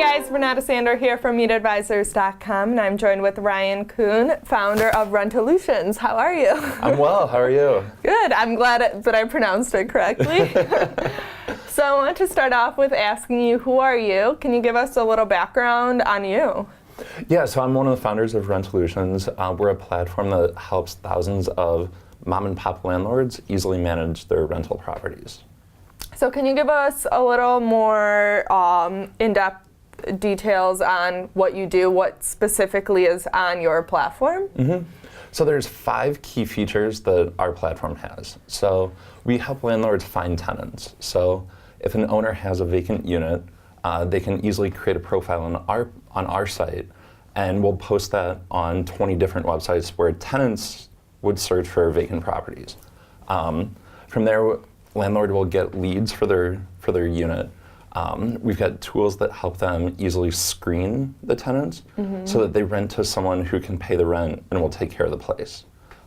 guys, Renata Sander here from MeetAdvisors.com, and I'm joined with Ryan Coon, founder of Rentalutions. How are you? I'm well. How are you? Good. I'm glad that I pronounced it correctly. So I want to start off with asking you, who are you? Can you give us a little background on you? Yeah, so I'm one of the founders of Rentalutions. We're a platform that helps thousands of mom and pop landlords easily manage their rental properties. So can you give us a little more in-depth details on what you do, what specifically is on your platform? Mm-hmm. So there's 5 key features that our platform has. So we help landlords find tenants. So if an owner has a vacant unit, they can easily create a profile on our site, and we'll post that on 20 different websites where tenants would search for vacant properties. From there, landlord will get leads for their unit. We've got tools that help them easily screen the tenants so that they rent to someone who can pay the rent and will take care of the place.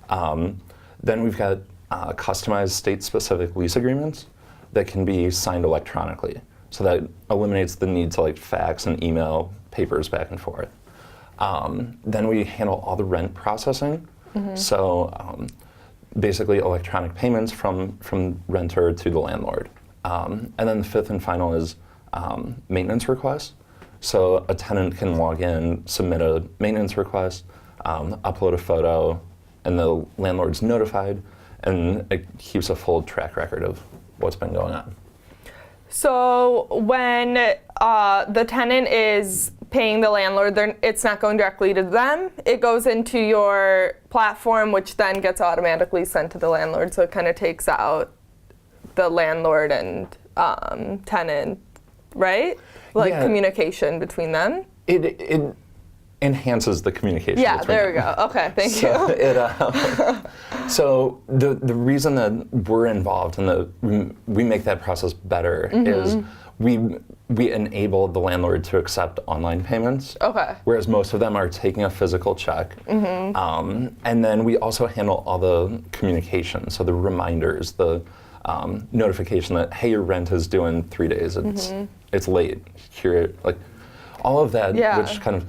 Then we've got customized state-specific lease agreements that can be signed electronically. So that eliminates the need to like fax and email papers back and forth. Then we handle all the rent processing. So basically electronic payments from renter to the landlord. And then the 5th and final is maintenance requests. So a tenant can log in, submit a maintenance request, upload a photo, and the landlord's notified, and it keeps a full track record of what's been going on. So when the tenant is paying the landlord, it's not going directly to them. It goes into your platform, which then gets automatically sent to the landlord. So it kind of takes out the landlord and tenant, right? Like communication between them. It enhances the communication. Yeah, between there we them. go. Okay, thank you. So the reason that we're involved and we make that process better is we enable the landlord to accept online payments. Okay. Whereas most of them are taking a physical check. And then we also handle all the communication, so the reminders, the notification that, hey, your rent is due in 3 days. It's late. Here, like all of that, which kind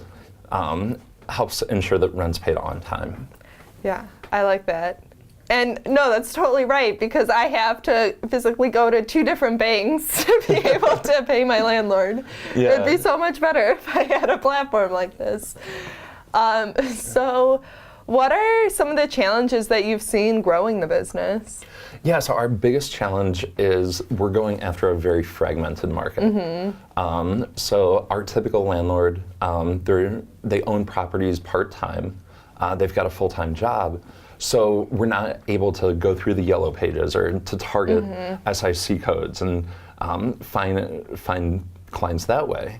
of helps ensure that rent's paid on time. Yeah, I like that. And no, that's totally right, because I have to physically go to 2 different banks to be able to pay my landlord. Yeah. It'd be so much better if I had a platform like this. So what are some of the challenges that you've seen growing the business? Yeah, so our biggest challenge is we're going after a very fragmented market. So our typical landlord, they own properties part-time. They've got a full-time job. So we're not able to go through the yellow pages or to target SIC codes and find clients that way.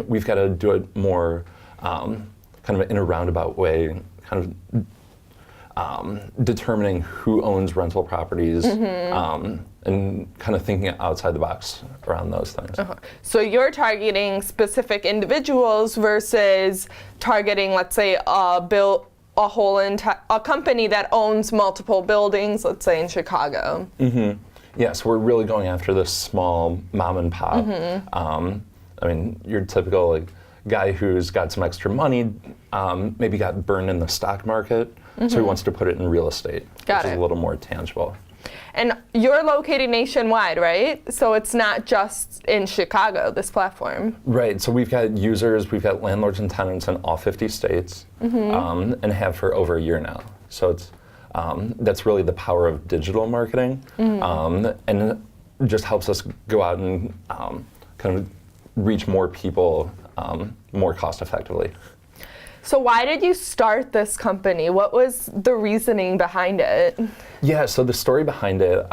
We've got to do it more kind of in a roundabout way, kind of determining who owns rental properties and kind of thinking outside the box around those things. So you're targeting specific individuals versus targeting, let's say, a company that owns multiple buildings, let's say in Chicago. Yeah, so we're really going after this small mom and pop. I mean, your typical like guy who's got some extra money, maybe got burned in the stock market, so he wants to put it in real estate, which is a little more tangible. And you're located nationwide, right? So it's not just in Chicago, this platform. Right, so we've got users, we've got landlords and tenants in all 50 states, and have for over a year now. So it's that's really the power of digital marketing, and it just helps us go out and kind of reach more people more cost effectively. So why did you start this company? What was the reasoning behind it? Yeah, so the story behind it,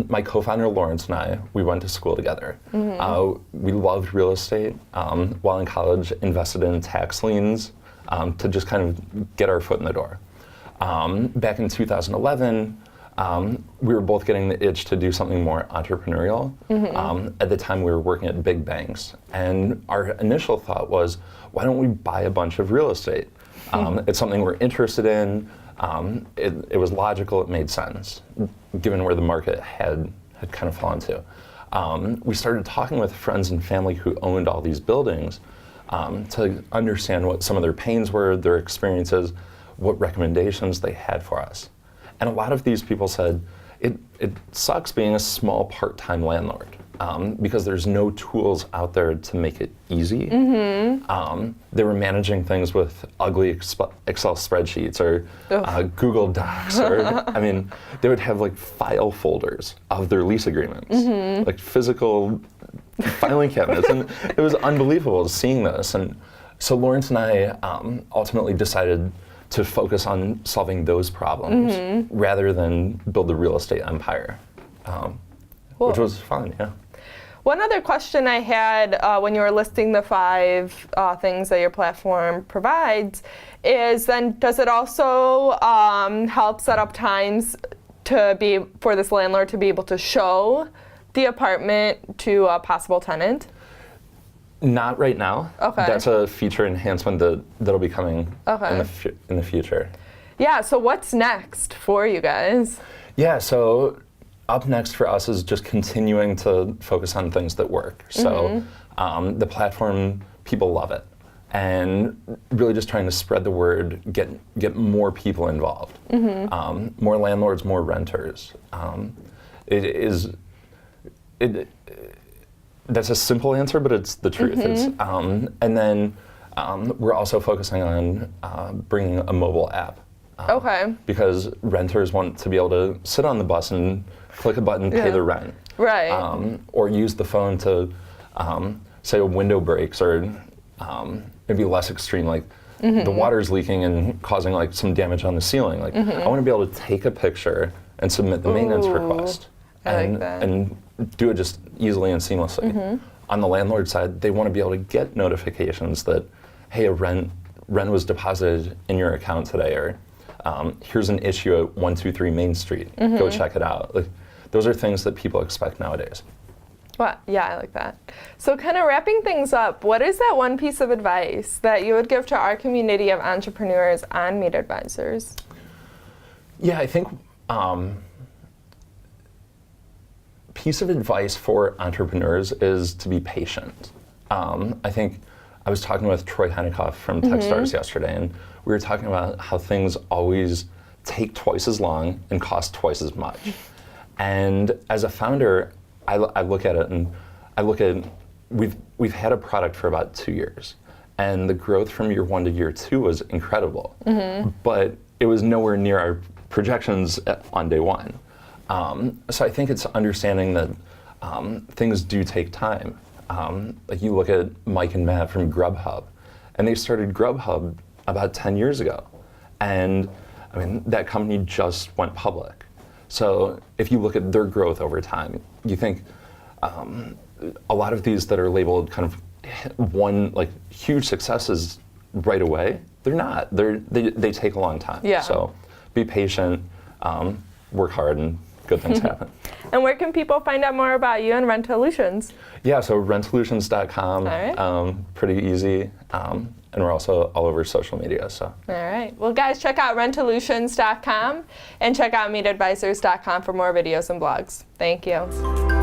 my co-founder Lawrence and I, we went to school together. We loved real estate. While in college, invested in tax liens to just kind of get our foot in the door. Back in 2011, we were both getting the itch to do something more entrepreneurial. At the time, we were working at big banks. And our initial thought was, why don't we buy a bunch of real estate? It's something we're interested in. It was logical, it made sense, given where the market had kind of fallen to. We started talking with friends and family who owned all these buildings, to understand what some of their pains were, their experiences, what recommendations they had for us. And a lot of these people said, it sucks being a small part-time landlord because there's no tools out there to make it easy. They were managing things with ugly Excel spreadsheets or Google Docs, or I mean, they would have like file folders of their lease agreements, like physical filing cabinets, and it was unbelievable seeing this. And so Lawrence and I ultimately decided to focus on solving those problems rather than build a real estate empire, Cool. which was fun, yeah. One other question I had when you were listing the 5 things that your platform provides is then does it also help set up times for this landlord to be able to show the apartment to a possible tenant? Not right now. Okay. That's a feature enhancement that'll be coming in the future. Yeah, so what's next for you guys? Yeah, so up next for us is just continuing to focus on things that work. So the platform, people love it. And really just trying to spread the word, get more people involved. More landlords, more renters. That's a simple answer, but it's the truth. And then we're also focusing on bringing a mobile app. Because renters want to be able to sit on the bus and click a button, pay their rent. Right. Or use the phone to, say, a window breaks, or maybe less extreme, like the water's leaking and causing like some damage on the ceiling. Like I want to be able to take a picture and submit the maintenance request. I like that. And do it just easily and seamlessly. On the landlord side, they want to be able to get notifications that, hey, a rent was deposited in your account today, or here's an issue at 123 Main Street. Go check it out. Like, those are things that people expect nowadays. Well, yeah, I like that. So kind of wrapping things up, what is that one piece of advice that you would give to our community of entrepreneurs on Meet Advisors? Yeah, I think piece of advice for entrepreneurs is to be patient. I think I was talking with Troy Hennekoff from Techstars yesterday, and we were talking about how things always take twice as long and cost twice as much. And as a founder, I look at it and I look at, we've had a product for about 2 years, and the growth from year 1 to year 2 was incredible, but it was nowhere near our projections on day 1. So I think it's understanding that things do take time. Like you look at Mike and Matt from Grubhub, and they started Grubhub about 10 years ago. And I mean, that company just went public. So if you look at their growth over time, you think a lot of these that are labeled kind of one like huge successes right away, they're not. They take a long time. Yeah. So be patient, work hard, and good things happen. And where can people find out more about you and Rentalutions? Yeah, so rentalutions.com, All right. Pretty easy. And we're also all over social media. So. All right. Well, guys, check out rentalutions.com and check out meetadvisors.com for more videos and blogs. Thank you.